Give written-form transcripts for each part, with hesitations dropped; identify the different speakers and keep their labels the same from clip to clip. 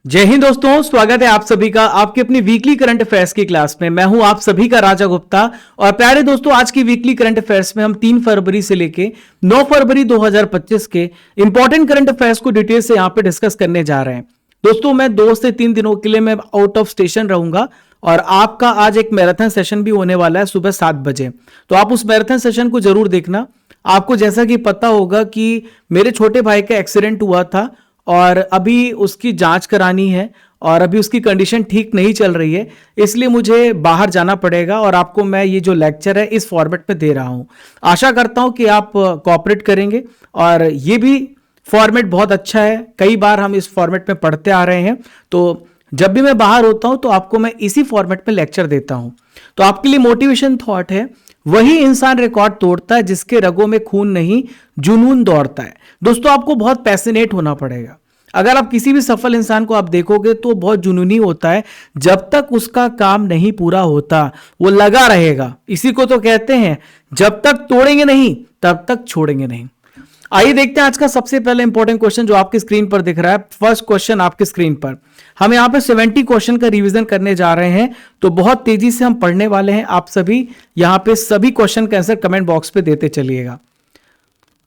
Speaker 1: जय हिंद दोस्तों, स्वागत है आप सभी का आपके अपनी वीकली करंट अफेयर्स की क्लास में। मैं हूं आप सभी का राजा गुप्ता। और प्यारे दोस्तों, आज की वीकली करंट अफेयर्स में हम 3 फरवरी से लेके 9 फरवरी 2025 के इंपॉर्टेंट करंट अफेयर्स को डिटेल से यहां पे डिस्कस करने जा रहे हैं। दोस्तों, मैं 2 से 3 दिनों के लिए मैं आउट ऑफ स्टेशन रहूंगा और आपका आज एक मैराथन सेशन भी होने वाला है सुबह 7 बजे। तो आप उस मैराथन सेशन को जरूर देखना। आपको जैसा कि पता होगा कि मेरे छोटे भाई का एक्सीडेंट हुआ था और अभी उसकी जांच करानी है और अभी उसकी कंडीशन ठीक नहीं चल रही है, इसलिए मुझे बाहर जाना पड़ेगा और आपको मैं ये जो लेक्चर है इस फॉर्मेट में दे रहा हूं। आशा करता हूं कि आप कोऑपरेट करेंगे और ये भी फॉर्मेट बहुत अच्छा है। कई बार हम इस फॉर्मेट में पढ़ते आ रहे हैं, तो जब भी मैं बाहर होता हूं तो आपको मैं इसी फॉर्मेट में लेक्चर देता हूं। तो आपके लिए मोटिवेशन थॉट है, वही इंसान रिकॉर्ड तोड़ता है जिसके रगों में खून नहीं जुनून दौड़ता है। दोस्तों, आपको बहुत पैशनेट होना पड़ेगा। अगर आप किसी भी सफल इंसान को आप देखोगे तो बहुत जुनूनी होता है। जब तक उसका काम नहीं पूरा होता वो लगा रहेगा। इसी को तो कहते हैं, जब तक तोड़ेंगे नहीं तब तक छोड़ेंगे नहीं। आइए देखते हैं आज का सबसे पहले इंपॉर्टेंट क्वेश्चन जो आपकी स्क्रीन पर दिख रहा है। फर्स्ट क्वेश्चन आपकी स्क्रीन पर, हम यहां पे 70 क्वेश्चन का रिवीजन करने जा रहे हैं, तो बहुत तेजी से हम पढ़ने वाले हैं। आप सभी यहां पे सभी क्वेश्चन का आंसर कमेंट बॉक्स पे देते चलिएगा।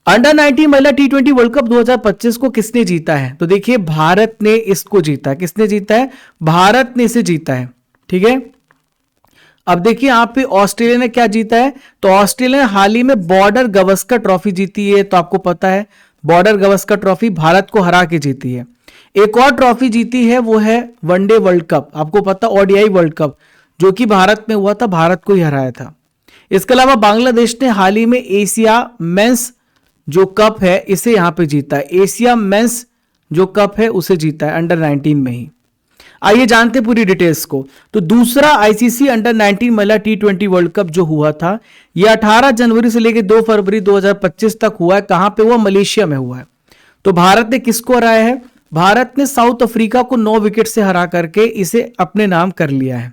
Speaker 1: अंडर 19 महिला T20 वर्ल्ड कप 2025 को किसने जीता है? तो देखिए, भारत ने इसको जीता है। किसने जीता है? भारत ने इसे जीता है। ठीक है, अब देखिए यहां पे ऑस्ट्रेलिया ने क्या जीता है। तो ऑस्ट्रेलिया ने हाल ही में बॉर्डर गवस्कर ट्रॉफी जीती है। तो आपको पता है बॉर्डर गवस्कर ट्रॉफी भारत को हरा के जीती है। एक और ट्रॉफी जीती है, वो है वनडे वर्ल्ड कप। आपको पता ओडीआई वर्ल्ड कप जो कि भारत में हुआ था, भारत को ही हराया था। इसके अलावा बांग्लादेश ने हाल ही में एशिया मेंस जो कप है इसे यहां पे जीता है। एशिया मेंस जो कप है उसे जीता है अंडर 19 में ही। आइए जानते पूरी डिटेल्स को। तो दूसरा आईसीसी अंडर 19 महिला T20 वर्ल्ड कप जो हुआ था, यह 18 जनवरी से लेकर 2 फरवरी 2025 तक हुआ है। कहां पे हुआ? मलेशिया में हुआ है। तो भारत ने किसको हराया है? भारत ने साउथ अफ्रीका को 9 विकेट से हरा करके इसे अपने नाम कर लिया है।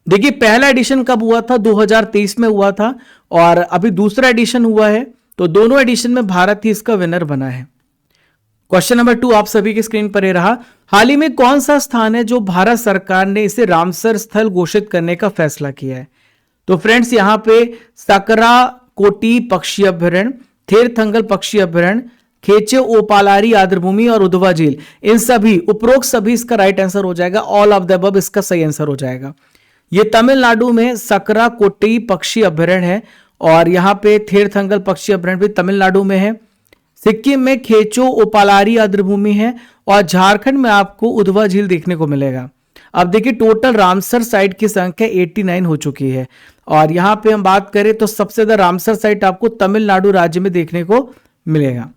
Speaker 1: देखिए, पहला एडिशन कब हुआ था? 2023 में हुआ था और अभी दूसरा एडिशन हुआ है। तो दोनों एडिशन में भारत ही इसका विनर बना है। क्वेश्चन नंबर 2 आप सभी की स्क्रीन पर ये रहा। हाल ही में कौन सा स्थान है जो भारत सरकार ने इसे रामसर स्थल घोषित करने का फैसला किया है? तो फ्रेंड्स, यहां पे सकरा कोटी पक्षी अभ्यारण्य, थेरथंगल पक्षी अभ्यारण्य, खेचे ओपालारी आर्द्रभूमि और उधवा झील, इन सभी उपरोक्त सभी इसका राइट आंसर हो जाएगा। ऑल ऑफ द अबव इसका सही आंसर हो जाएगा। ये तमिलनाडु में सकरा कोटी पक्षी अभ्यारण्य है और यहां पे थेरथंगल पक्षी अभ्यारण्य भी तमिलनाडु में है। सिक्किम में खेचो ओपालारी आर्द्रभूमि है और झारखंड में आपको उधवा झील देखने को मिलेगा। अब देखिए, टोटल रामसर साइट की संख्या 89 हो चुकी है और यहां पे हम बात करें तो सबसे ज्यादा रामसर साइट आपको तमिलनाडु राज्य में देखने को मिलेगा।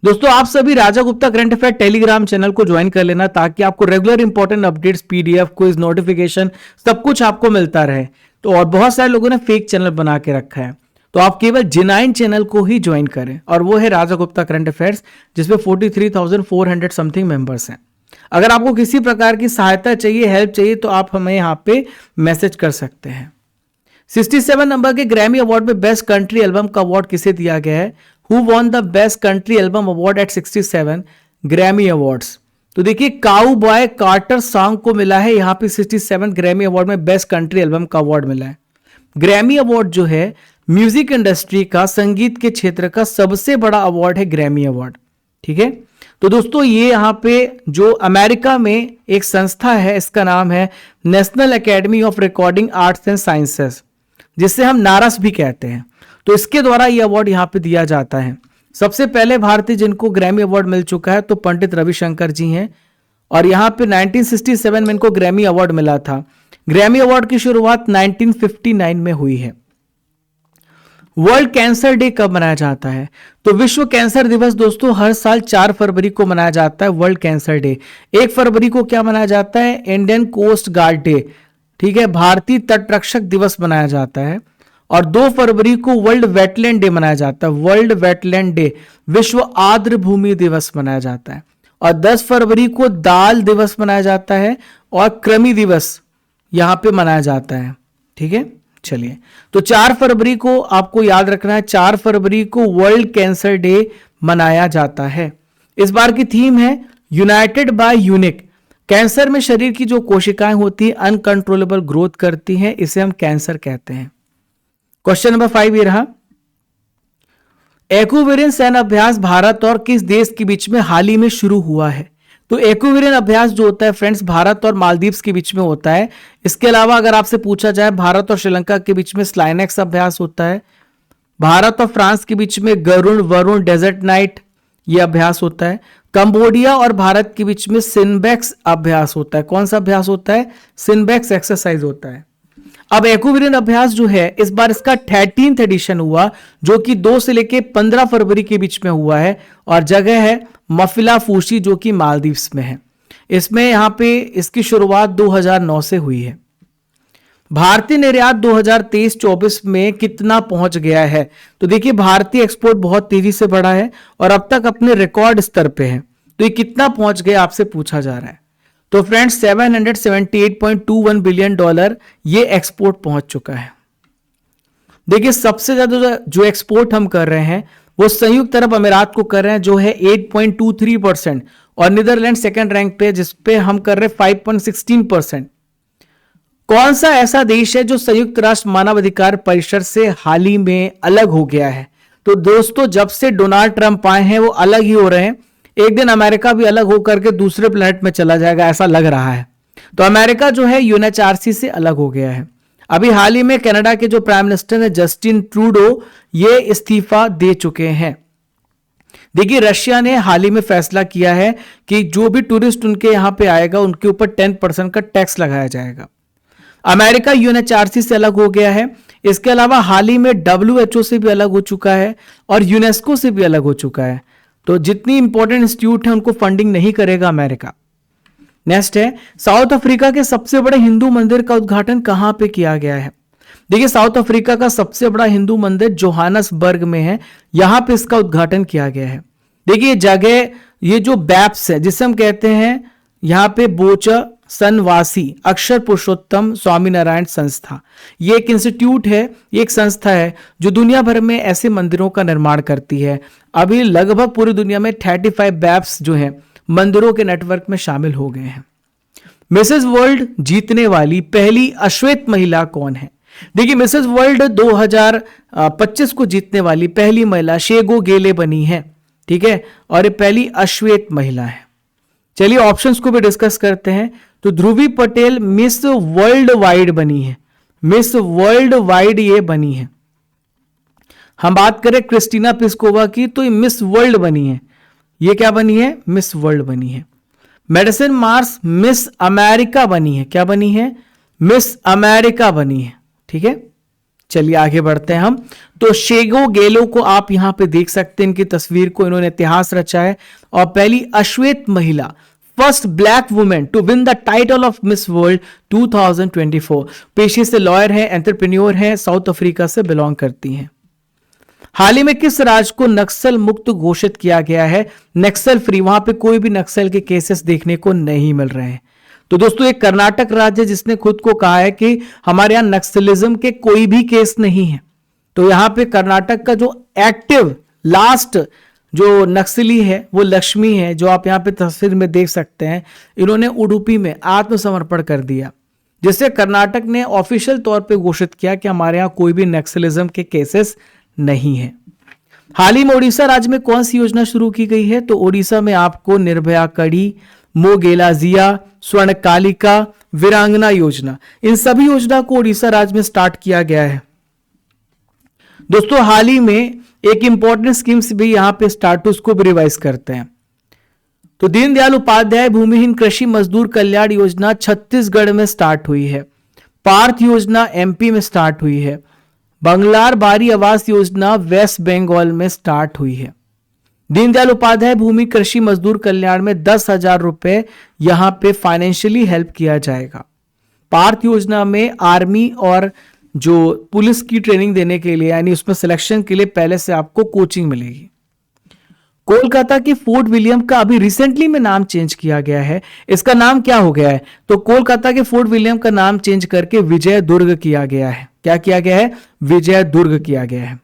Speaker 1: दोस्तों, आप सभी Raja Gupta current affair Telegram channel को ज्वाइन कर लेना ताकि आपको regular important updates, PDF, quiz, notification सब कुछ आपको मिलता रहे। तो और बहुत सारे लोगों ने फेक चैनल बना के रखा है, तो आप केवल जेन्युइन चैनल को ही ज्वाइन करें और वो है राजा गुप्ता करंट अफेयर्स, जिसमें 43,400 समथिंग मेंबर्स हैं। अगर आपको किसी प्रकार की सहायता चाहिए, हेल्प चाहिए, तो आप हमें यहां पे मैसेज कर सकते हैं। 67 नंबर के ग्रैमी अवार्ड में बेस्ट कंट्री एल्बम का अवार्ड किसे दिया गया है? Who won the best country album award eight 67 Grammy awards? तो देखिए, काउ बॉय कार्टर सॉन्ग को मिला है यहां पे 67 ग्रैमी अवार्ड में बेस्ट कंट्री एल्बम का अवार्ड मिला है। ग्रैमी अवार्ड जो है म्यूजिक इंडस्ट्री का, संगीत के क्षेत्र का सबसे बड़ा अवार्ड है ग्रैमी अवार्ड। ठीक है, तो दोस्तों ये यहां पे जो अमेरिका में एक संस्था है, इसका नाम है national academy of recording arts and sciences, जिसे हम नारस भी कहते हैं। तो इसके द्वारा यह अवार्ड यहां पे दिया जाता है। सबसे पहले भारतीय जिनको ग्रैमी अवार्ड मिल चुका है तो पंडित रविशंकर जी हैं और यहां पे 1967 में इनको ग्रैमी अवार्ड मिला था। ग्रैमी अवार्ड की शुरुआत 1959 में हुई है। वर्ल्ड कैंसर डे कब मनाया जाता है? तो विश्व कैंसर दिवस दोस्तों हर साल 4 फरवरी को मनाया जाता है, वर्ल्ड कैंसर डे। 1 फरवरी को क्या मनाया जाता है? इंडियन कोस्ट गार्ड डे, ठीक है, भारतीय तटरक्षक दिवस मनाया जाता है। और 2 फरवरी को वर्ल्ड वेटलैंड डे मनाया जाता है, वर्ल्ड वेटलैंड डे, विश्व आर्द्र भूमि दिवस मनाया जाता है। और 10 फरवरी को दाल दिवस मनाया जाता है और कृमि दिवस यहां पे मनाया जाता है। ठीक है, चलिए, तो 4 फरवरी को आपको याद रखना है, 4 फरवरी को वर्ल्ड कैंसर डे मनाया जाता है। इस बार की थीम है यूनाइटेड बाय यूनिक, कैंसर में शरीर की जो कोशिकाएं होती हैं अनकंट्रोलेबल ग्रोथ करती हैं, इसे हम कैंसर कहते हैं। क्वेश्चन नंबर 5 ये रहा, एक्विवेरियन सैन्य अभ्यास भारत और किस देश के बीच में हाल ही में शुरू हुआ है? तो एक्विवेरियन अभ्यास जो होता है फ्रेंड्स भारत और मालदीव्स के बीच में होता है। इसके अलावा अगर आपसे पूछा जाए भारत और श्रीलंका के बीच में स्लाइनेक्स अभ्यास होता है। भारत और फ्रांस के बीच में गरुण वरुण डेजर्ट नाइट ये अभ्यास होता है। कंबोडिया और भारत के बीच में सिनबेक्स अभ्यास होता है। कौन सा अभ्यास होता है? सिनबेक्स एक्सरसाइज होता है। अब एक्विवेरियन अभ्यास जो है इस बार इसका 13th एडिशन हुआ, जो कि 2 से लेके 15 फरवरी के बीच में हुआ है और जगह है मफिलाफूशी जो कि मालदीव्स में है। इसमें यहां पे इसकी शुरुआत 2009 से हुई है। भारतीय निर्यात 2023-24 में कितना पहुंच गया है? तो देखिए भारतीय एक्सपोर्ट बहुत तेजी से बढ़ा है और अब तक अपने रिकॉर्ड स्तर पे है। तो ये कितना पहुंच गया आपसे पूछा जा रहा है। तो फ्रेंड्स $778.21 बिलियन ये एक्सपोर्ट पहुंच चुका है। देखिए सबसे ज्यादा जो एक्सपोर्ट हम कर रहे हैं वो संयुक्त अरब अमीरात को कर रहे हैं जो है 8.23% और नीदरलैंड सेकंड रैंक पे जिसपे हम कर रहे हैं 5.16%। कौन सा ऐसा देश है जो संयुक्त राष्ट्र मानवाधिकार परिषद से हाल ही में अलग हो गया है? तो दोस्तों जब से डोनाल्ड ट्रंप आए हैं वो अलग ही हो रहे हैं। एक दिन अमेरिका भी अलग होकर के दूसरे प्लेनेट में चला जाएगा ऐसा लग रहा है। तो अमेरिका जो है यूएनएचआरसी से अलग हो गया है। अभी हाल ही में कनाडा के जो प्राइम मिनिस्टर है जस्टिन ट्रूडो ये इस्तीफा दे चुके हैं। देखिए रशिया ने हाल ही में फैसला किया है कि जो भी टूरिस्ट उनके यहां पे आएगा उनके ऊपर 10% का टैक्स लगाया जाएगा। अमेरिका यूएनएचआरसी से अलग हो गया है। इसके अलावा हाल ही में WHO से भी अलग हो चुका है और यूनेस्को से भी अलग हो चुका है। तो जितनी इंपॉर्टेंट इंस्टीट्यूट है उनको फंडिंग नहीं करेगा अमेरिका। नेक्स्ट है साउथ अफ्रीका के सबसे बड़े हिंदू मंदिर का उद्घाटन कहां पे किया गया है? देखिए साउथ अफ्रीका का सबसे बड़ा हिंदू मंदिर जोहानसबर्ग में है, यहां पे इसका उद्घाटन किया गया है। देखिए जगह ये जो बैप्स है जिसे हम कहते हैं यहां पे बोचा सनवासी अक्षर पुरुषोत्तम स्वामीनारायण संस्था, ये एक इंस्टीट्यूट है, ये एक संस्था है जो दुनिया भर में ऐसे मंदिरों का निर्माण करती है। अभी लगभग पूरी दुनिया में 35 बैप्स जो हैं मंदिरों के नेटवर्क में शामिल हो गए हैं। मिसेस वर्ल्ड जीतने वाली पहली अश्वेत महिला कौन है? देखिए मिसेस वर्ल्ड 2025 को जीतने वाली पहली महिला शेगो गेले बनी है, ठीक है, और ये पहली अश्वेत महिला है। चलिए ऑप्शंस को भी डिस्कस करते हैं। तो ध्रुवी पटेल मिस वर्ल्ड वाइड बनी है, मिस वर्ल्ड वाइड ये बनी है। हम बात करें क्रिस्टीना पिस्कोवा की तो ये मिस वर्ल्ड बनी है, ये क्या बनी है? मिस वर्ल्ड बनी है। मेडिसिन मार्स मिस अमेरिका बनी है, क्या बनी है? मिस अमेरिका बनी है, ठीक है। चलिए आगे बढ़ते हैं हम। तो शेगो गेलो को आप यहां पे देख सकते हैं, इनकी तस्वीर को, इन्होंने इतिहास रचा है और पहली अश्वेत महिला, first black women to win the title of Miss World 2024। पेशे से लॉयर है, एंटरप्रेन्योर है, साउथ अफ्रीका से बिलोंग करती हैं। हाल ही में किस राज्य को नक्सल मुक्त घोषित किया गया है? नक्सल फ्री, वहां पे कोई भी नक्सल के केसेस देखने को नहीं मिल रहे हैं। तो दोस्तों एक कर्नाटक राज्य जिसने खुद को कहा है कि हमारे यहां नक्सलिज्म के कोई भी केस नहीं है। तो यहां पे कर्नाटक का जो एक्टिव लास्ट जो नक्सली है वो लक्ष्मी है, जो आप यहां पे तस्वीर में देख सकते हैं। इन्होंने उडुपी में आत्मसमर्पण कर दिया, जिससे कर्नाटक ने ऑफिशियल तौर पे घोषित किया कि हमारे यहां कोई भी नक्सलिज्म के केसेस नहीं है। हाल ही में ओडिशा राज्य में कौन सी योजना शुरू की गई है? तो ओडिशा में आपको निर्भया कड़ी, मोगेलाजिया, स्वर्णकालिका, वीरांगना योजना, इन सभी योजना को ओडिशा राज्य में स्टार्ट किया गया है। दोस्तों हाल ही में एक इंपॉर्टेंट स्कीम्स भी यहां पे स्टार्ट, उसको भी रिवाइज करते हैं। तो दीनदयाल उपाध्याय भूमिहीन कृषि मजदूर कल्याण योजना छत्तीसगढ़ में स्टार्ट हुई है। पार्थ योजना एमपी में स्टार्ट हुई है। बंगलार बारी आवास योजना वेस्ट बंगाल में स्टार्ट हुई है। दीनदयाल उपाध्याय भूमि कृषि मजदूर कल्याण में 10,000 रुपए यहां पे फाइनेंशियली हेल्प किया जाएगा। पार्थ योजना में आर्मी और जो पुलिस की ट्रेनिंग देने के लिए, यानी उसमें सिलेक्शन के लिए पहले से आपको कोचिंग मिलेगी। कोलकाता के फोर्ट विलियम का अभी रिसेंटली में नाम चेंज किया गया है। इसका नाम क्या हो गया है? तो कोलकाता के फोर्ट विलियम का नाम चेंज करके विजय दुर्ग किया गया है। क्या किया गया है? विजय दुर्ग किया गया है।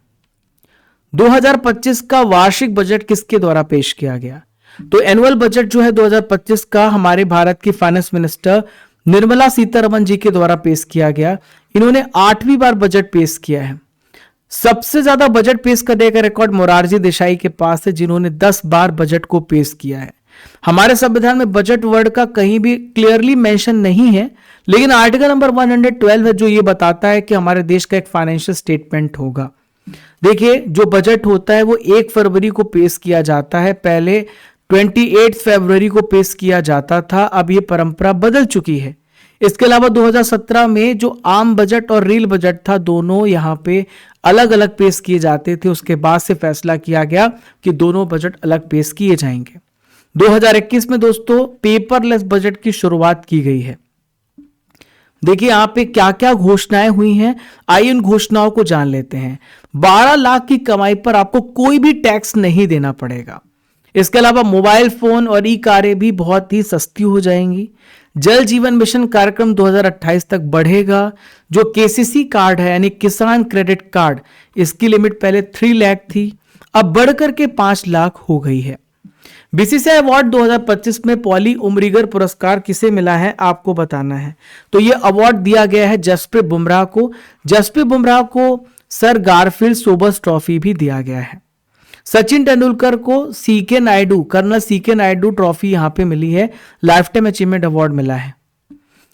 Speaker 1: 2025 का वार्षिक बजट किसके द्वारा पेश किया गया? तो एनुअल बजट जो है 2025 का हमारे भारत की फाइनेंस मिनिस्टर निर्मला सीतारमण जी के द्वारा पेश किया गया। इन्होंने 8वीं बार बजट पेश किया है। सबसे ज्यादा बजट पेश करने का रिकॉर्ड मोरारजी देसाई के पास है, जिन्होंने 10 बार बजट को पेश किया है। हमारे संविधान में बजट वर्ड का कहीं भी क्लियरली मेंशन नहीं है, लेकिन आर्टिकल नंबर 112 है जो ये बताता है कि हमारे देश का एक फाइनेंशियल स्टेटमेंट होगा। देखिए, जो बजट होता है वो 1 फरवरी को पेश किया जाता है, पहले 28 फरवरी को पेश किया जाता था, अब ये परंपरा बदल चुकी है। इसके अलावा 2017 में जो आम बजट और रील बजट था, दोनों यहाँ पे अलग अलग पेश किए जाते थे। उसके बाद से फैसला किया गया कि दोनों बजट अलग पेश किए जाएंगे। 2021 में दोस्तों पेपरलेस बजट की शुरुआत की गई है। देखिए यहां पे क्या क्या घोषणाएं हुई हैं, आइए उन घोषणाओं को जान लेते हैं। 12 लाख की कमाई पर आपको कोई भी टैक्स नहीं देना पड़ेगा। इसके अलावा मोबाइल फोन और ई कारें भी बहुत ही सस्ती हो जाएंगी। जल जीवन मिशन कार्यक्रम 2028 तक बढ़ेगा। जो केसीसी कार्ड है यानी किसान क्रेडिट कार्ड, इसकी लिमिट पहले 3 लाख थी, अब बढ़कर के 5 लाख हो गई है। बीसीसीआई अवार्ड 2025 में पॉली उमरीगर पुरस्कार किसे मिला है आपको बताना है। तो यह अवार्ड दिया गया है जसप्रीत बुमराह को। जसप्रीत बुमराह को सर गारफील्ड सोबर्स ट्रॉफी भी दिया गया है। सचिन तेंदुलकर को सीके नायडू, कर्नल सीके नायडू ट्रॉफी यहां पे मिली है, लाइफ टाइम अचीवमेंट अवार्ड मिला है।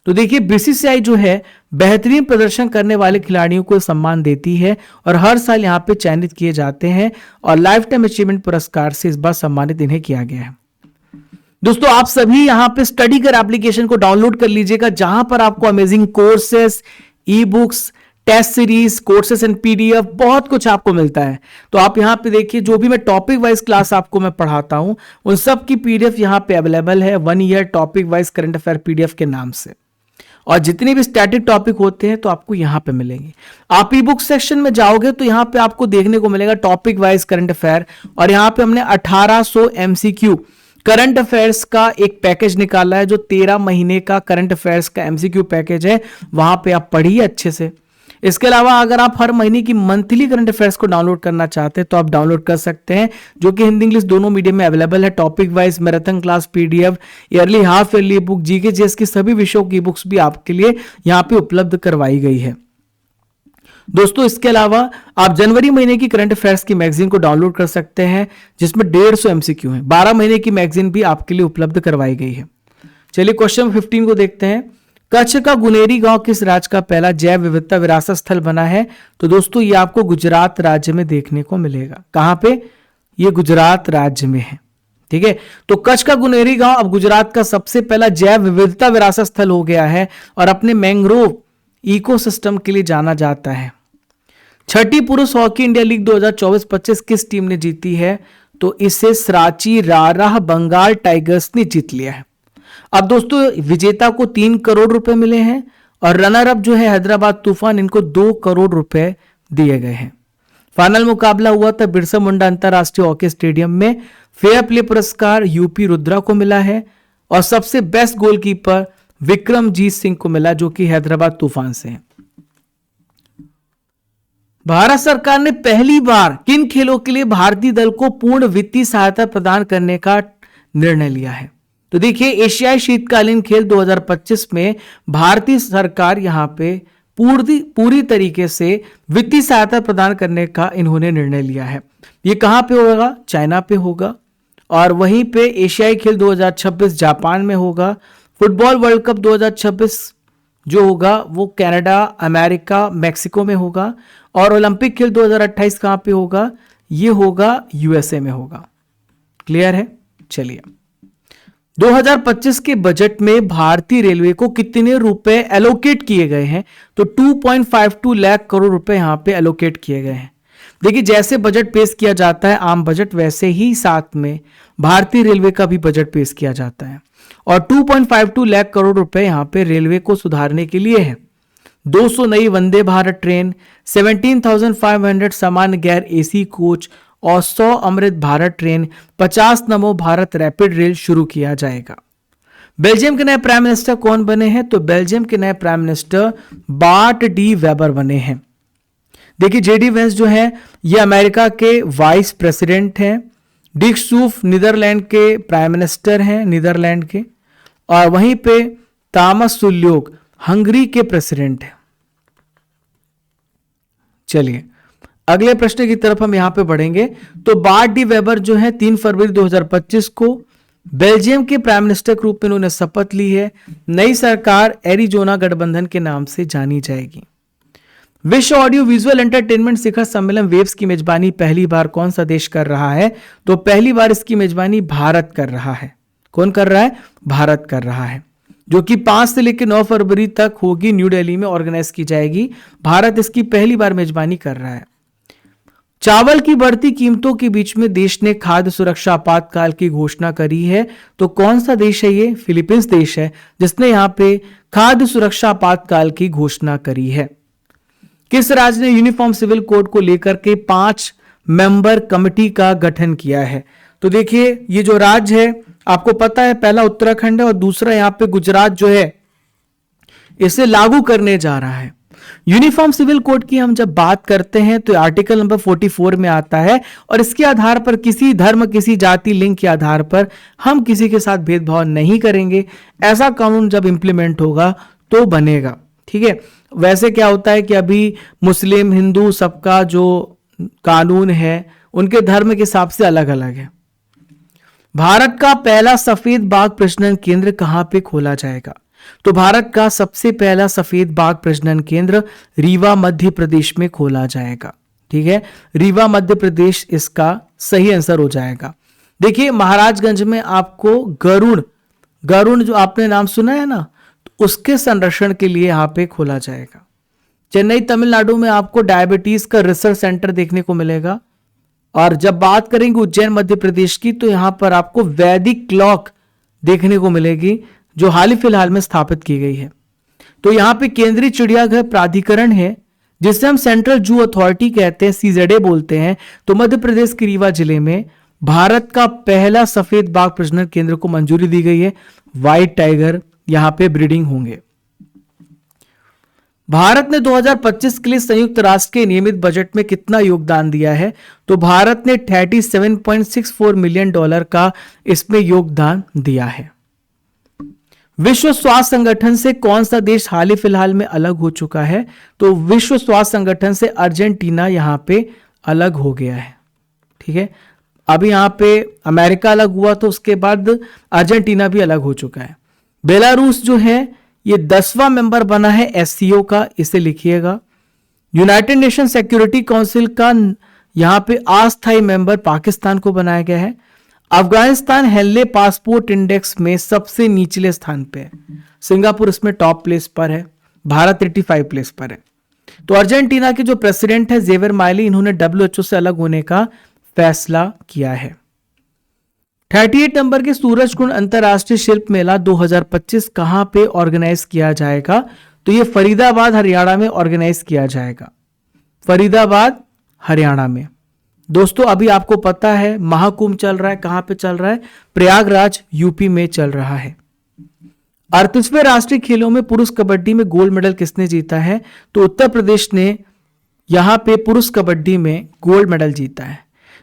Speaker 1: तो देखिए बीसीसीआई जो है बेहतरीन प्रदर्शन करने वाले खिलाड़ियों को सम्मान देती है और हर साल यहां पे चयनित किए जाते हैं और लाइफ टाइम अचीवमेंट पुरस्कार से इस बार सम्मानित इन्हें किया गया है। दोस्तों आप सभी यहां पे स्टडी कर एप्लीकेशन को डाउनलोड कर लीजिएगा, जहां पर आपको amazing courses, e books, test series, courses and PDF बहुत कुछ आपको मिलता है। तो आप यहां पे देखिए, जो भी मैं टॉपिक वाइज क्लास आपको मैं पढ़ाता हूं उन सब की पीडीएफ यहां पे अवेलेबल है, 1 year topic wise current affair PDF के नाम से। और जितने भी स्टैटिक टॉपिक होते हैं तो आपको यहां पे मिलेंगे। आप ई बुक सेक्शन में जाओगे तो यहां पे आपको देखने को मिलेगा टॉपिक वाइज करंट अफेयर, और यहां पे हमने 1800 एमसीक्यू करंट अफेयर्स का एक पैकेज निकाला है, जो 13 महीने का करंट अफेयर्स का एमसीक्यू पैकेज है। वहां पे आप पढ़िए अच्छे से। इसके अलावा अगर आप हर महीने की मंथली करंट अफेयर्स को डाउनलोड करना चाहते हैं तो आप डाउनलोड कर सकते हैं, जो कि हिंदी इंग्लिश दोनों मीडियम में अवेलेबल है। Topic wise marathon class PDF, yearly half yearly book, GK GS की सभी विषयों की बुक्स भी आपके लिए यहां पे उपलब्ध करवाई गई है। दोस्तों इसके अलावा आप जनवरी महीने की करंट अफेयर्स की मैगजीन को डाउनलोड कर सकते हैं, जिसमें 150 एमसीक्यू है। 12 महीने की मैगजीन भी आपके लिए उपलब्ध करवाई गई है। चलिए क्वेश्चन 15 को देखते हैं। कच्छ का गुनेरी गांव किस राज्य का पहला जैव विविधता विरासत स्थल बना है? तो दोस्तों ये आपको गुजरात राज्य में देखने को मिलेगा। कहां पे? ये गुजरात राज्य में है। ठीक है, तो कच्छ का गुनेरी गांव अब गुजरात का सबसे पहला जैव विविधता विरासत स्थल हो गया है और अपने मैंग्रोव इकोसिस्टम के लिए जाना जाता है। छठी पुरुष हॉकी इंडिया लीग 2024-25 किस टीम ने जीती है? तो इसे सराची रारा बंगाल टाइगर्स ने जीत लिया है। अब दोस्तों विजेता को 3 करोड़ रुपए मिले हैं और रनर अप जो है हैदराबाद तूफान, इनको 2 करोड़ रुपए दिए गए हैं। फाइनल मुकाबला हुआ था बिरसा मुंडा अंतरराष्ट्रीय हॉकी स्टेडियम में। फेयर प्ले पुरस्कार यूपी रुद्रा को मिला है और सबसे बेस्ट गोलकीपर विक्रमजीत सिंह को मिला, जो कि हैदराबाद तूफान से है। भारत सरकार ने पहली बार किन खेलों के लिए भारतीय दल को पूर्ण वित्तीय सहायता प्रदान करने का निर्णय लिया है? तो देखिए एशियाई शीतकालीन खेल 2025 में भारतीय सरकार यहां पे पूरी तरीके से वित्तीय सहायता प्रदान करने का इन्होंने निर्णय लिया है। ये कहां पे होगा? चाइना पे होगा। और वहीं पे एशियाई खेल 2026 जापान में होगा। फुटबॉल वर्ल्ड कप 2026 जो होगा वो कनाडा, अमेरिका, मेक्सिको में होगा। और ओलंपिक खेल 2028 कहां पे होगा? ये होगा यूएसए में होगा। क्लियर है? चलिए 2025 के बजट में भारतीय रेलवे को कितने रुपए एलोकेट किए गए हैं? तो 2.52 लाख करोड़ रुपए यहां पे एलोकेट किए गए हैं। देखिए जैसे बजट पेश किया जाता है आम बजट, वैसे ही साथ में भारतीय रेलवे का भी बजट पेश किया जाता है और 2.52 लाख करोड़ रुपए यहां पे रेलवे को सुधारने के लिए है। 200 नई वंदे भारत ट्रेन, 17,500 सामान्य गैर एसी कोच और 100 अमृत भारत ट्रेन, 50 नमो भारत रैपिड रेल शुरू किया जाएगा। बेल्जियम के नए प्राइम मिनिस्टर कौन बने हैं? तो बेल्जियम के नए prime minister BART D weber बने हैं। देखिए जेडी वेंस जो है ये अमेरिका के वाइस प्रेसिडेंट हैं। डिक सूफ नीदरलैंड के प्राइम मिनिस्टर हैं, नीदरलैंड के। और वहीं पे तामस सुल्योग हंगरी के प्रेसिडेंट हैं। चलिए अगले प्रश्न की तरफ हम यहां पे बढ़ेंगे। तो बार्ट डी वेबर जो है 3 फरवरी 2025 को बेल्जियम के प्राइम मिनिस्टर के रूप में उन्होंने शपथ ली है। नई सरकार एरिजोना गठबंधन के नाम से जानी जाएगी। विश्व ऑडियो विजुअल एंटरटेनमेंट शिखर सम्मेलन वेव्स की मेजबानी पहली बार कौन सा देश कर रहा है? तो पहली बार इसकी मेजबानी भारत कर रहा है। कौन कर रहा है? भारत कर रहा है, जो कि 5 से लेकर 9 फरवरी तक होगी, न्यू दिल्ली में ऑर्गेनाइज की जाएगी। भारत इसकी पहली बार मेजबानी कर रहा है। चावल की बढ़ती कीमतों के बीच में देश ने खाद्य सुरक्षा आपातकाल की घोषणा करी है। तो कौन सा देश है ये? फिलीपींस देश है जिसने यहां पे खाद्य सुरक्षा आपातकाल की घोषणा करी है। किस राज्य ने यूनिफॉर्म सिविल कोड को लेकर के 5 मेंबर कमेटी का गठन किया है? तो देखिए ये जो राज्य है आपको पता है, पहला उत्तराखंड है और दूसरा यहां पे गुजरात जो है इसे लागू करने जा रहा है। यूनिफॉर्म सिविल कोड की हम जब बात करते हैं तो आर्टिकल नंबर 44 में आता है और इसके आधार पर किसी धर्म, किसी जाति, लिंग के आधार पर हम किसी के साथ भेदभाव नहीं करेंगे। ऐसा कानून जब इंप्लीमेंट होगा तो बनेगा, ठीक है। वैसे क्या होता है कि अभी मुस्लिम, हिंदू सबका जो कानून है उनके धर्म के हिसाब से अलग अलग है। भारत का पहला सफेद बाघ प्रजनन केंद्र कहां पे खोला जाएगा? तो भारत का सबसे पहला सफेद बाघ प्रजनन केंद्र रीवा मध्य प्रदेश में खोला जाएगा, ठीक है। रीवा मध्य प्रदेश इसका सही आंसर हो जाएगा। देखिए महाराजगंज में आपको गरुड़ जो आपने नाम सुना है ना, तो उसके संरक्षण के लिए यहां पे खोला जाएगा। चेन्नई तमिलनाडु में आपको डायबिटीज का रिसर्च सेंटर देखने को मिलेगा। और जब बात करेंगे उज्जैन मध्य प्रदेश की तो यहां पर आपको वैदिक क्लॉक देखने को मिलेगी जो हाल ही फिलहाल में स्थापित की गई है। तो यहां पे केंद्रीय चिड़ियाघर प्राधिकरण है जिसे हम सेंट्रल जू अथॉरिटी कहते हैं, CZA बोलते हैं। तो मध्य प्रदेश के रीवा जिले में भारत का पहला सफेद बाघ प्रजनन केंद्र को मंजूरी दी गई है। व्हाइट टाइगर यहां पे ब्रीडिंग होंगे। भारत ने 2025 के लिए संयुक्त राष्ट्र के नियमित बजट में कितना योगदान दिया है? तो भारत ने $37.64 मिलियन का इसमें योगदान दिया है। विश्व स्वास्थ्य संगठन से कौन सा देश हाल ही फिलहाल में अलग हो चुका है? तो विश्व स्वास्थ्य संगठन से अर्जेंटीना यहां पे अलग हो गया है, ठीक है। अभी यहां पे अमेरिका अलग हुआ तो उसके बाद अर्जेंटीना भी अलग हो चुका है। बेलारूस जो है ये 10वां मेंबर बना है SCO का, इसे लिखिएगा। यूनाइटेड नेशन सिक्योरिटी काउंसिल का यहां पे अस्थायी मेंबर पाकिस्तान को बनाया गया है। अफगानिस्तान हेनले पासपोर्ट इंडेक्स में सबसे निचले स्थान पे है। सिंगापुर इसमें टॉप प्लेस पर है, भारत 85 प्लेस पर है। तो अर्जेंटीना के जो प्रेसिडेंट है जेवियर माइली, इन्होंने WHO से अलग होने का फैसला किया है। 38 नंबर के सूरजकुंड अंतरराष्ट्रीय शिल्प मेला 2025 कहां पे ऑर्गेनाइज किया जाएगा? तो ये फरीदाबाद हरियाणा में ऑर्गेनाइज किया जाएगा। फरीदाबाद हरियाणा में। दोस्तों अभी आपको पता है महाकुंभ चल रहा है, कहां पे चल रहा है? प्रयागराज यूपी में चल रहा है। 38वें राष्ट्रीय खेलों में पुरुष कबड्डी में गोल्ड मेडल किसने जीता है? तो उत्तर प्रदेश ने यहां पे पुरुष कबड्डी में गोल्ड मेडल जीता है।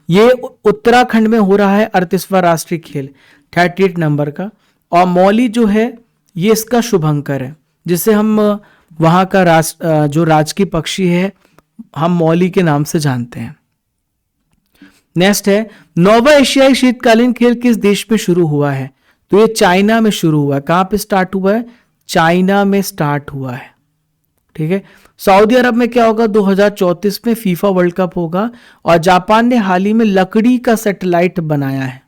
Speaker 1: ये उत्तराखंड में हो रहा है 38वां राष्ट्रीय खेल 38 नंबर का। और मौली जो है ये इसका शुभंकर है, जिसे हम वहां का जो राजकीय पक्षी है हम मौली के नाम से जानते हैं। नेक्स्ट है 9वां एशियाई शीतकालीन खेल किस देश में शुरू हुआ है? तो ये चाइना में शुरू हुआ है। कहां पे स्टार्ट हुआ है? चाइना में स्टार्ट हुआ है, ठीक है। सऊदी अरब में क्या होगा? 2034 में फीफा वर्ल्ड कप होगा। और जापान ने हाल ही में लकड़ी का सैटेलाइट बनाया है,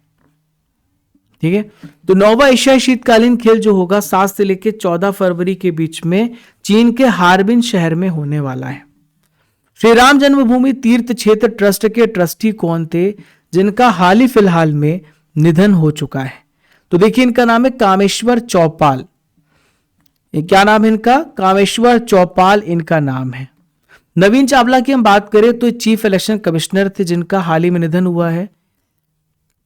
Speaker 1: ठीक है। तो 9वां एशियाई शीतकालीन खेल जो होगा 7 से लेकर 14 फरवरी के बीच में चीन के हार्बिन शहर में होने वाला है। श्री राम जन्मभूमि तीर्थ क्षेत्र ट्रस्ट के ट्रस्टी कौन थे जिनका हाल ही फिलहाल में निधन हो चुका है? तो देखिए इनका नाम है कामेश्वर चौपाल। ये क्या नाम है इनका? कामेश्वर चौपाल इनका नाम है। नवीन चावला की हम बात करें तो चीफ इलेक्शन कमिश्नर थे जिनका हाल ही में निधन हुआ है।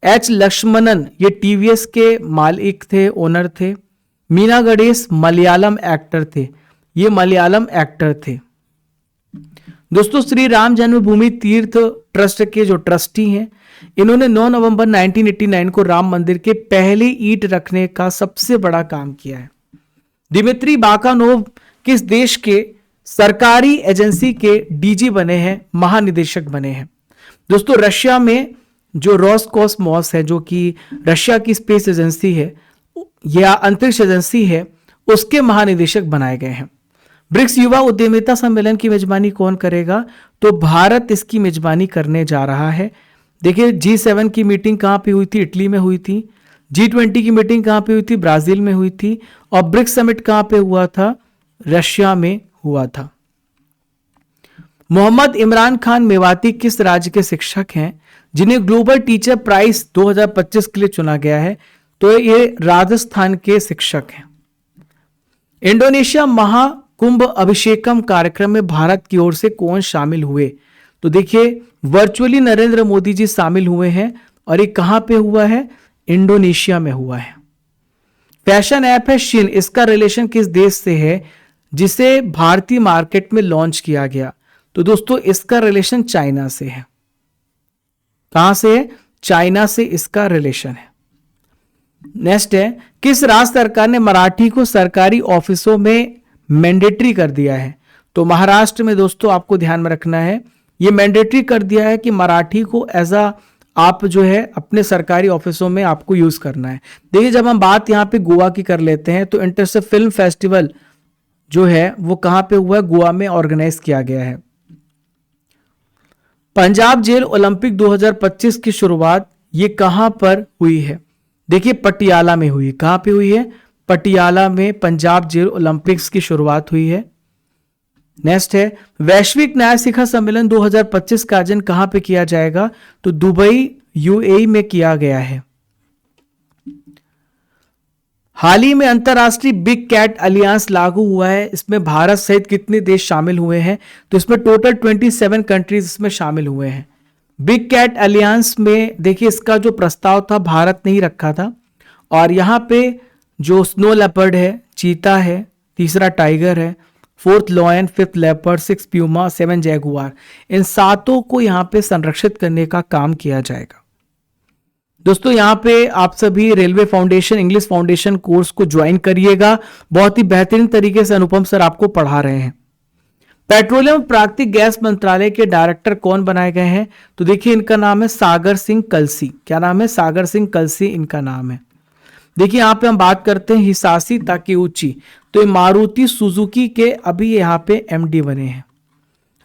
Speaker 1: H लक्ष्मणन ये TVS के मालिक थे, ओनर थे। मीना गणेश मलयालम एक्टर थे, ये मलयालम एक्टर थे। दोस्तों श्री राम जन्मभूमि तीर्थ ट्रस्ट के जो ट्रस्टी हैं, इन्होंने 9 नवंबर 1989 को राम मंदिर के पहले ईंट रखने का सबसे बड़ा काम किया है। दिमित्री बाकानोव किस देश के सरकारी एजेंसी के डीजी बने हैं, महानिदेशक बने हैं? दोस्तों रशिया में जो रोसकॉसमॉस है, जो कि रशिया की स्पेस एजेंसी है या अंतरिक्ष एजेंसी है, उसके महानिदेशक बनाए गए हैं। ब्रिक्स युवा उद्यमिता सम्मेलन की मेजबानी कौन करेगा? तो भारत इसकी मेजबानी करने जा रहा है। देखिए G7 की मीटिंग कहां पे हुई थी? इटली में हुई थी। G20 की मीटिंग कहां पे हुई थी? ब्राजील में हुई थी। और ब्रिक्स समिट कहां पे हुआ था? रशिया में हुआ था। मोहम्मद इमरान खान मेवाती किस राज्य के शिक्षक हैं जिन्हें ग्लोबल टीचर प्राइज 2025 के लिए चुना गया है? तो ये राजस्थान के शिक्षक हैं। इंडोनेशिया महाकुंभ अभिषेकम कार्यक्रम में भारत की ओर से कौन शामिल हुए? तो देखिए वर्चुअली नरेंद्र मोदी जी शामिल हुए हैं। और ये कहां पे हुआ है? इंडोनेशिया में हुआ है। फैशन ऐप है शिन, इसका रिलेशन किस देश से है जिसे भारतीय मार्केट में लॉन्च किया गया? तो दोस्तों इसका रिलेशन चाइना से है। कहां से है? चाइना से इसका रिलेशन है। नेक्स्ट है, किस राज्य सरकार ने मराठी को सरकारी ऑफिसों में मैंडेटरी कर दिया है? तो महाराष्ट्र में दोस्तों आपको ध्यान में रखना है, यह मैंडेटरी कर दिया है कि मराठी को एज अ आप जो है अपने सरकारी ऑफिसों में आपको यूज करना है। देखिए जब हम बात यहां पे गोवा की कर लेते हैं तो इंटरनेशनल फिल्म फेस्टिवल जो है वो कहां पे हुआ है? गोवा में ऑर्गेनाइज किया गया है। पंजाब जेल ओलंपिक 2025 की शुरुआत ये कहां पर हुई है? देखिए पटियाला में हुई। कहां पे हुई है? पटियाला में पंजाब जेल ओलंपिक्स की शुरुआत हुई है। नेक्स्ट है, वैश्विक न्याय शिखर सम्मेलन 2025 का आयोजन कहां पे किया जाएगा? तो दुबई यूएई में किया गया है। हाल ही में अंतरराष्ट्रीय बिग कैट अलियांस लागू हुआ है, इसमें भारत सहित कितने देश शामिल हुए हैं? तो इसमें टोटल 27 कंट्रीज इसमें शामिल हुए हैं। बिग कैट अलियांस में देखिए इसका जो प्रस्ताव था भारत ने ही रखा था। और यहां पे जो स्नो लेपर्ड है, चीता है, तीसरा टाइगर है, fourth lion, fifth leopard, six Puma, 7 Jaguar, इन सातों को यहां पे संरक्षित करने का काम किया जाएगा। दोस्तों यहां पे आप सभी railway foundation English foundation course को ज्वाइन करिएगा। बहुत ही बेहतरीन तरीके से अनुपम सर आपको पढ़ा रहे हैं। पेट्रोलियम प्राकृतिक गैस मंत्रालय के डायरेक्टर कौन बनाए गए हैं? तो देखिए इनका नाम है सागर सिंह कलसी। क्या नाम है? सागर सिंह कलसी इनका नाम है। देखिए यहां पे हम बात करते हैं हिसासी ताकेउची, तो ये मारुति सुजुकी के अभी यहां पे एमडी बने हैं।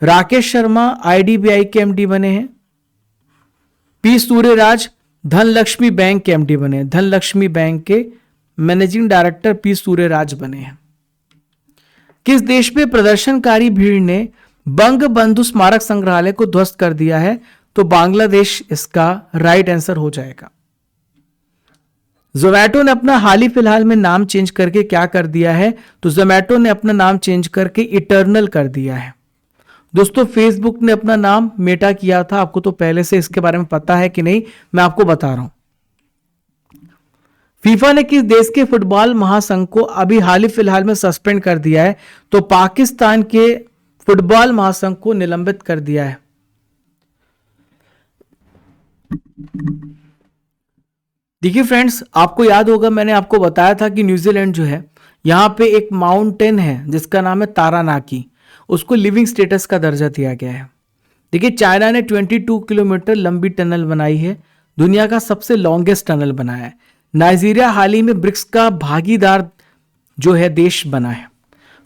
Speaker 1: राकेश शर्मा आईडीबीआई के एमडी बने हैं। पी सूर्यराज धनलक्ष्मी बैंक के एमडी बने हैं। धनलक्ष्मी बैंक के मैनेजिंग डायरेक्टर पी सूर्यराज बने हैं। किस देश में प्रदर्शनकारी भीड़ ने बंग बंधु स्मारक संग्रहालय को ध्वस्त कर दिया है? तो बांग्लादेश इसका राइट आंसर हो जाएगा। जोमैटो ने अपना हाल ही फिलहाल में नाम चेंज करके क्या कर दिया है? तो जोमैटो ने अपना नाम चेंज करके इटर्नल कर दिया है। दोस्तों फेसबुक ने अपना नाम मेटा किया था, आपको तो पहले से इसके बारे में पता है कि नहीं, मैं आपको बता रहा हूं। फीफा ने किस देश के फुटबॉल महासंघ को अभी हाल ही फिलहाल में सस्पेंड कर दिया है? तो पाकिस्तान के फुटबॉल महासंघ को निलंबित कर दिया है। देखिए फ्रेंड्स, आपको याद होगा मैंने आपको बताया था कि न्यूजीलैंड जो है यहां पे एक माउंटेन है जिसका नाम है तारानाकी, उसको लिविंग स्टेटस का दर्जा दिया गया है। देखिए चाइना ने 22 किलोमीटर लंबी टनल बनाई है, दुनिया का सबसे लॉन्गेस्ट टनल बनाया है। नाइजीरिया हाल ही में ब्रिक्स का भागीदार जो है देश बना है।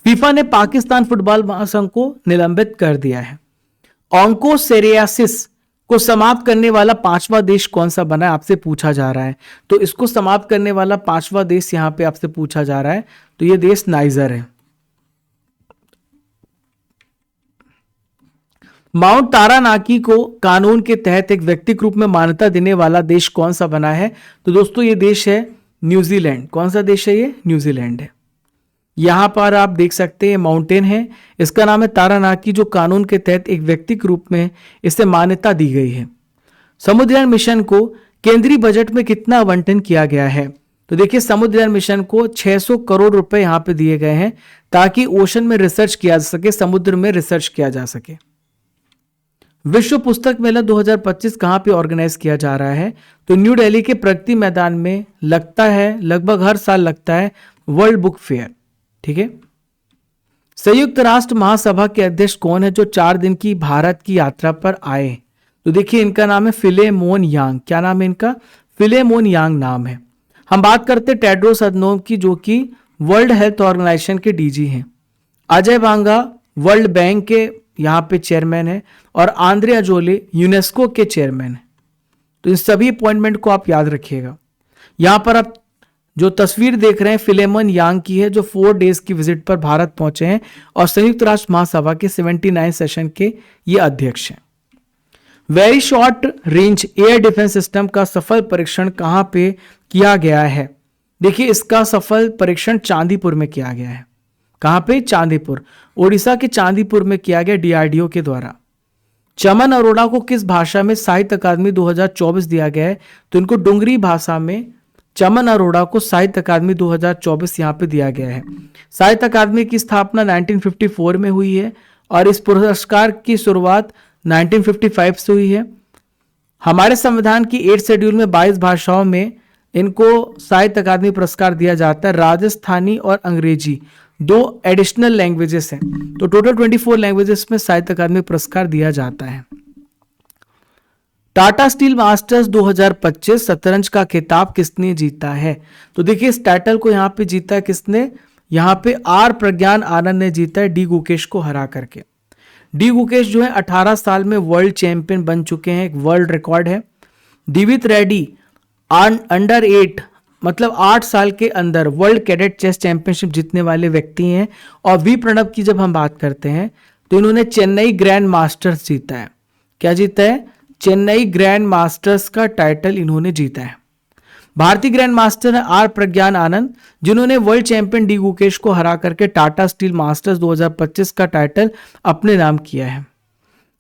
Speaker 1: फीफा ने पाकिस्तान फुटबॉल महासंघ को निलंबित कर दिया है। ऑन्कोसेरियासिस को समाप्त करने वाला 5वां देश कौन सा बना है? आपसे पूछा जा रहा है। तो इसको समाप्त करने वाला 5वां देश यहां पे आपसे पूछा जा रहा है, तो यह देश नाइजर है। माउंट तारानाकी को कानून के तहत एक व्यक्तिगत रूप में मान्यता देने वाला देश कौन सा बना है? तो दोस्तों ये देश है न्यूजीलैंड। कौन सा देश है ये? न्यूजीलैंड है। यहां पर आप देख सकते हैं माउंटेन है, इसका नाम है तारानाकी, जो कानून के तहत एक व्यक्तिगत रूप में इसे मान्यता दी गई है। समुद्रयान मिशन को केंद्रीय बजट में कितना आवंटन किया गया है? तो देखिए समुद्रयान मिशन को 600 करोड़ रुपए यहां पे दिए गए हैं ताकि ओशन में रिसर्च किया जा सके, समुद्र में रिसर्च किया जा सके। विश्व पुस्तक मेला 2025 कहाँ पे ऑर्गेनाइज किया जा रहा है? तो न्यू दिल्ली के प्रगति मैदान में लगता है, लगभग हर साल लगता है वर्ल्ड बुक फेयर। ठीक है। संयुक्त राष्ट्र महासभा के अध्यक्ष कौन है जो 4 दिन की भारत की यात्रा पर आए? तो देखिए इनका नाम है फिलेमोन यांग। क्या नाम है इनका? फिलेमोन यांग नाम है। हम बात करते हैं टेड्रोस अदनोम की, जो कि वर्ल्ड हेल्थ ऑर्गेनाइजेशन के डीजी हैं। अजय बांगा वर्ल्ड बैंक के यहाँ पे चेयरमैन है और आंद्रे अजोले यूनेस्को के चेयरमैन है। तो इन सभी अपॉइंटमेंट को आप याद रखिएगा। यहाँ पर आप जो तस्वीर देख रहे हैं फिलेमोन यांग की है, जो 4 डेज की विजिट पर भारत पहुंचे हैं और संयुक्त राष्ट्र महासभा के 79 सेशन के ये अध्यक्ष हैं। Very short range air defence system का सफल परीक्षण कहां पे किया गया है? देखिए इसका सफल परीक्षण चांदीपुर में किया गया है। कहां पे? चांदीपुर, ओडिशा के चांदीपुर में किया गया डीआरडीओ के द्वारा। चमन अरोड़ा को किस भाषा में साहित्य अकादमी 2024 दिया गया है? तो इनको डुंगरी भाषा में चमन अरोड़ा को साहित्य अकादमी 2024 यहां पे दिया गया है। साहित्य अकादमी की स्थापना 1954 में हुई है और इस पुरस्कार की शुरुआत 1955 से हुई है। हमारे संविधान की 8 शेड्यूल में 22 भाषाओं में इनको साहित्य अकादमी पुरस्कार दिया जाता है। राजस्थानी और अंग्रेजी 2 एडिशनल लैंग्वेजेस हैं, तो टोटल 24 लैंग्वेजेस में साहित्य अकादमी पुरस्कार दिया जाता है। टाटा स्टील मास्टर्स 2025 शतरंज का खिताब किसने जीता है? तो देखिए इस टाइटल को यहाँ पे जीता है किसने? यहाँ पे आर प्रज्ञान आनंद ने जीता है डी गुकेश को हरा करके। डी गुकेश जो है 18 साल में वर्ल्ड चैंपियन बन चुके हैं, एक वर्ल्ड रिकॉर्ड है। दिवित रेड्डी अंडर 8 मतलब 8 साल के अंदर वर्ल्ड कैडेट चेस चैंपियनशिप जीतने वाले व्यक्ति हैं। और वी प्रणब की जब हम बात करते हैं तो इन्होंने चेन्नई ग्रैंड मास्टर्स जीता है। क्या जीता है? चेन्नई ग्रैंड मास्टर्स का टाइटल इन्होंने जीता है। भारतीय ग्रैंड मास्टर है आर प्रज्ञान आनंद, जिन्होंने वर्ल्ड चैंपियन डी गुकेश को हरा करके टाटा स्टील मास्टर्स 2025 का टाइटल अपने नाम किया है।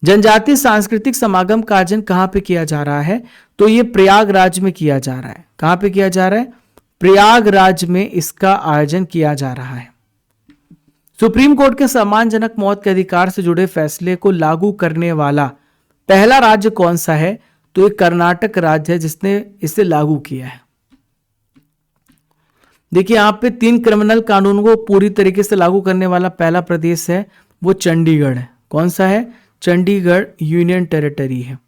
Speaker 1: जनजातीय सांस्कृतिक समागम का आयोजन कहां पे किया जा रहा है? तो ये प्रयागराज में किया जा रहा है। कहां पे किया जा रहा है? प्रयागराज में इसका आयोजन किया जा रहा है। सुप्रीम कोर्ट के सम्मानजनक मौत के अधिकार से जुड़े फैसले को लागू करने वाला पहला राज्य कौन सा है? तो ये कर्नाटक राज्य है जिसने इसे लागू किया है। देखिए यहां पे 3 क्रिमिनल कानूनों को पूरी तरीके से लागू करने वाला पहला प्रदेश है वो चंडीगढ़ है। कौन सा है? चंडीगढ़ यूनियन टेरिटरी है।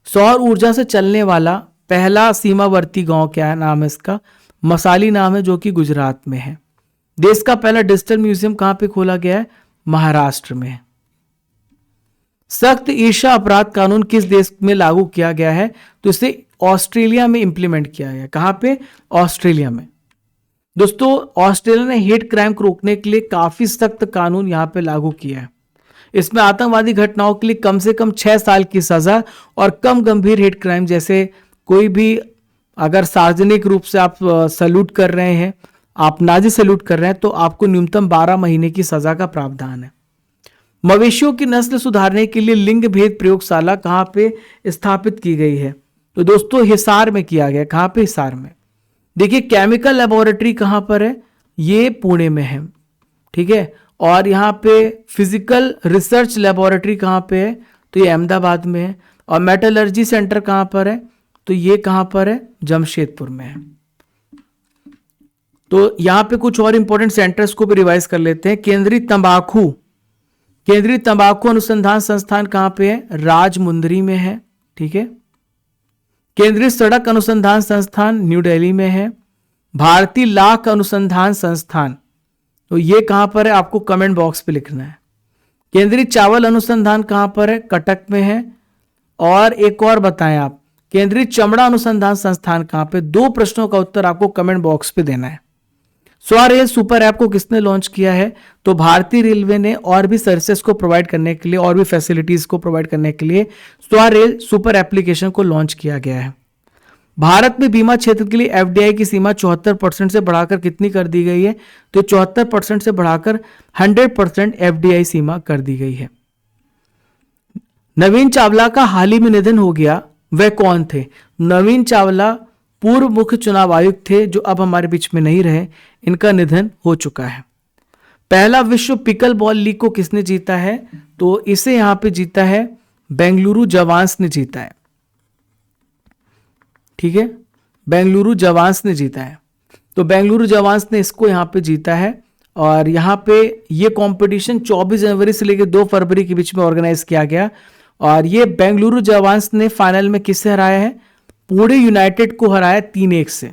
Speaker 1: सौर ऊर्जा से चलने वाला पहला सीमावर्ती गांव क्या है? नाम है इसका मसाली नाम है, जो कि गुजरात में है। देश का पहला डिजिटल म्यूजियम कहां पे खोला गया है? महाराष्ट्र में है। सख्त ईर्षा अपराध कानून किस देश में लागू किया गया है? तो इसे ऑस्ट्रेलिया में इंप्लीमेंट किया गया। कहां पे? ऑस्ट्रेलिया में। दोस्तों ऑस्ट्रेलिया ने हेट क्राइम को रोकने के लिए काफी सख्त कानून यहां पे लागू किया है। इसमें आतंकवादी घटनाओं के लिए कम से कम 6 साल की सजा और कम गंभीर हेट क्राइम जैसे कोई भी अगर सार्वजनिक रूप से आप सैल्यूट कर रहे हैं, आप नाजी सैल्यूट कर रहे हैं, तो आपको न्यूनतम 12 महीने की सजा का प्रावधान है। मवेशियों की नस्ल सुधारने के लिए लिंग भेद प्रयोगशाला कहां पे स्थापित की गई है? तो दोस्तों हिसार में किया गया। कहां पे? हिसार में। देखिए केमिकल लेबोरेटरी कहां पर है? ये पुणे में है। ठीक है। और यहाँ पे फिजिकल रिसर्च लेबोरेटरी कहाँ पे है? तो ये अहमदाबाद में है। और मेटलर्जी सेंटर कहाँ पर है? तो ये कहाँ पर है? जमशेदपुर में है। तो यहाँ पे कुछ और इंपॉर्टेंट सेंटर्स को भी रिवाइज कर लेते हैं। केंद्रीय तंबाकू अनुसंधान संस्थान कहाँ पे है? राजमुंदरी में है। ठीक है। केंद्रीय सड़क अनुसंधान संस्थान न्यू दिल्ली में है। भारतीय लाख अनुसंधान संस्थान तो ये कहां पर है? आपको कमेंट बॉक्स पे लिखना है। केंद्रीय चावल अनुसंधान कहां पर है? कटक में है। और एक और बताएं आप, केंद्रीय चमड़ा अनुसंधान संस्थान कहां पे? 2 प्रश्नों का उत्तर आपको कमेंट बॉक्स पे देना है। स्वरेल सुपर ऐप को किसने लॉन्च किया है? तो भारतीय रेलवे ने और भी सर्विसेज को प्रोवाइड करने के लिए और भी फैसिलिटीज को प्रोवाइड करने के लिए स्वरेल सुपर एप्लीकेशन को लॉन्च किया गया है। भारत में बीमा क्षेत्र के लिए एफडीआई की सीमा 74% से बढ़ाकर कितनी कर दी गई है? तो 74% से बढ़ाकर 100% एफडीआई सीमा कर दी गई है। नवीन चावला का हाल ही में निधन हो गया, वह कौन थे? नवीन चावला पूर्व मुख्य चुनाव आयुक्त थे जो अब हमारे बीच में नहीं रहे। इनका निधन हो चुका है। पहला विश्व पिकल बॉल लीग को किसने जीता है? तो इसे यहां पे जीता है बेंगलुरु जवान्स ने जीता है। ठीक है, बेंगलुरु जवान्स ने जीता है। तो बेंगलुरु जवान्स ने इसको यहां पे जीता है। और यहां पे ये कंपटीशन 24 जनवरी से लेकर 2 फरवरी के बीच में ऑर्गेनाइज किया गया। और ये बेंगलुरु जवान्स ने फाइनल में किससे हराया है? पुणे यूनाइटेड को हराया 3-1 से।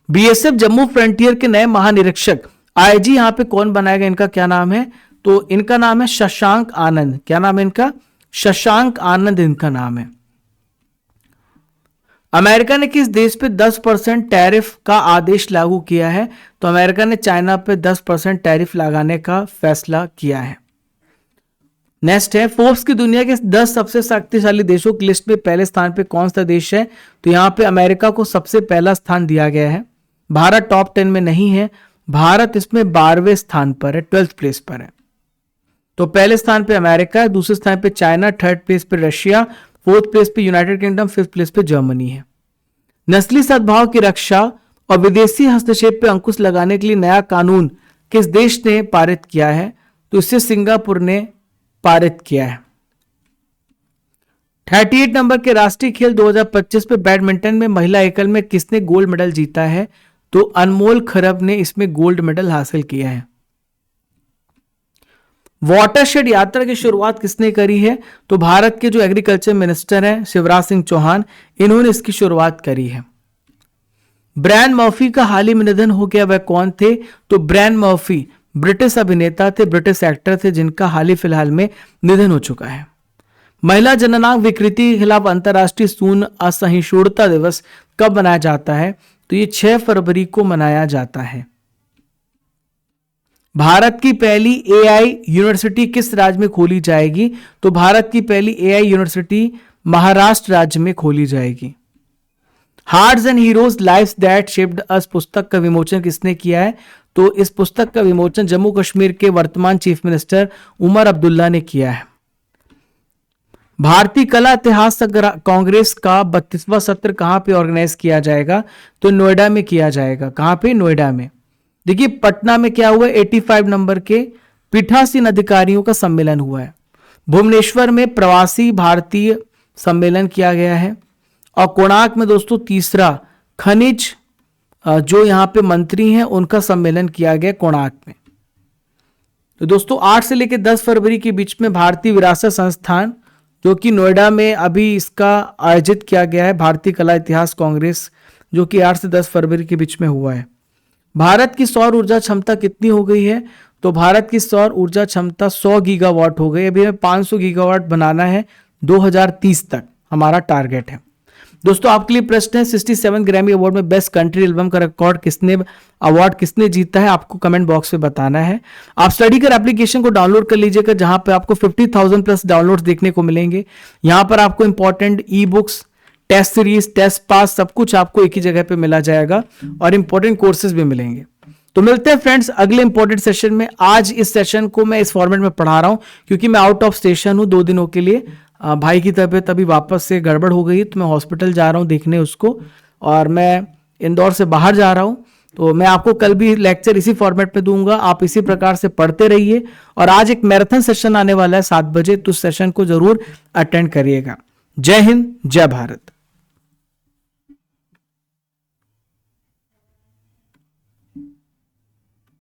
Speaker 1: बीएसएफ जम्मू फ्रंटियर के नए महानिरीक्षक आईजी यहां पे कौन बनाएगा? इनका क्या नाम है? तो इनका नाम है शशांक आनंद। क्या नाम है इनका? शशांक आनंद इनका नाम है। अमेरिका ने किस देश पे 10% टैरिफ का आदेश लागू किया है? तो अमेरिका ने चाइना पे 10% टैरिफ लगाने का फैसला किया है। नेक्स्ट है, फोर्ब्स की दुनिया के 10 सबसे शक्तिशाली देशों की लिस्ट में पहले स्थान पे कौन सा देश है? तो यहां पे अमेरिका को सबसे पहला स्थान दिया गया है। भारत टॉप 10 में नहीं है। भारत इसमें 12वें स्थान पर है, 12th प्लेस पर है। तो पहले स्थान पे अमेरिका है, दूसरे स्थान पे चाइना, 3rd प्लेस पे रशिया, 4th प्लेस पे यूनाइटेड किंगडम, 5th प्लेस पे जर्मनी है। नस्ली सद्भाव की रक्षा और विदेशी हस्तक्षेप पे अंकुश लगाने के लिए नया कानून किस देश ने पारित किया है? तो इससे सिंगापुर ने पारित किया है। 38 नंबर के राष्ट्रीय खेल 2025 पे बैडमिंटन में महिला एकल में किसने गोल्ड मेडल जीता है? तो अनमोल खरब ने इसमें गोल्ड मेडल हासिल किया है। वाटरशेड यात्रा की शुरुआत किसने करी है? तो भारत के जो एग्रीकल्चर मिनिस्टर हैं शिवराज सिंह चौहान, इन्होंने इसकी शुरुआत करी है। ब्रायन मर्फी का हाल ही में निधन हो गया, वह कौन थे? तो ब्रायन मर्फी ब्रिटिश अभिनेता थे, ब्रिटिश एक्टर थे, जिनका हाल ही फिलहाल में निधन हो चुका है। महिला जननांग विकृति के खिलाफ अंतर्राष्ट्रीय सून असहिष्णुता दिवस कब मनाया जाता है? तो ये 6 फरवरी को मनाया जाता है। भारत की पहली एआई यूनिवर्सिटी किस राज्य में खोली जाएगी? तो भारत की पहली एआई यूनिवर्सिटी महाराष्ट्र राज्य में खोली जाएगी। Hearts and heroes lives that shaped us पुस्तक का विमोचन किसने किया है? तो इस पुस्तक का विमोचन जम्मू कश्मीर के वर्तमान चीफ मिनिस्टर उमर अब्दुल्ला ने किया है। भारतीय कला इतिहास कांग्रेस का 32वां सत्र कहां पे ऑर्गेनाइज किया जाएगा? तो नोएडा में किया जाएगा। कहां पे? नोएडा में। देखिए पटना में क्या हुआ? 85 नंबर के पीठासीन अधिकारियों का सम्मेलन हुआ है। भुवनेश्वर में प्रवासी भारतीय सम्मेलन किया गया है। और कोणार्क में दोस्तों तीसरा खनिज जो यहां पे मंत्री हैं उनका सम्मेलन किया गया कोणार्क में। तो दोस्तों 8 से लेकर 10 फरवरी के बीच में भारतीय विरासत संस्थान जो कि नोएडा में अभी इसका आयोजित किया गया है, भारतीय कला इतिहास कांग्रेस, जो कि 8 से 10 फरवरी के बीच में हुआ है। भारत की सौर ऊर्जा क्षमता कितनी हो गई है? तो भारत की सौर ऊर्जा क्षमता 100 गीगावाट हो गई। अभी हमें 500 गीगावाट बनाना है 2030 तक, हमारा टारगेट है। दोस्तों आपके लिए प्रश्न है, 67 ग्रैमी अवार्ड में बेस्ट कंट्री एल्बम का रिकॉर्ड किसने जीता है? आपको कमेंट बॉक्स में बताना है। आप स्टडी कर एप्लीकेशन को डाउनलोड कर लीजिएगा, जहां पे आपको 50,000 प्लस डाउनलोड्स देखने को मिलेंगे। यहां पर आपको important e books, test series, test pass, सब कुछ आपको एक ही जगह पे मिला जाएगा और इंपॉर्टेंट कोर्सेज भी मिलेंगे। तो मिलते हैं फ्रेंड्स अगले इंपॉर्टेंट सेशन में। आज इस सेशन को मैं इस फॉर्मेट में पढ़ा रहा हूं क्योंकि मैं आउट ऑफ स्टेशन हूं 2 दिनों के लिए। भाई की तबीयत अभी वापस से गड़बड़ हो गई, तो मैं हॉस्पिटल जा रहा हूं देखने उसको, और मैं इंदौर से बाहर जा रहा हूं। तो मैं आपको कल भी लेक्चर इसी फॉर्मेट में दूंगा, आप इसी प्रकार से पढ़ते रहिए। और आज एक मैराथन सेशन आने वाला है 7 बजे, तो उस सेशन को जरूर अटेंड करिएगा। जय हिंद, जय भारत।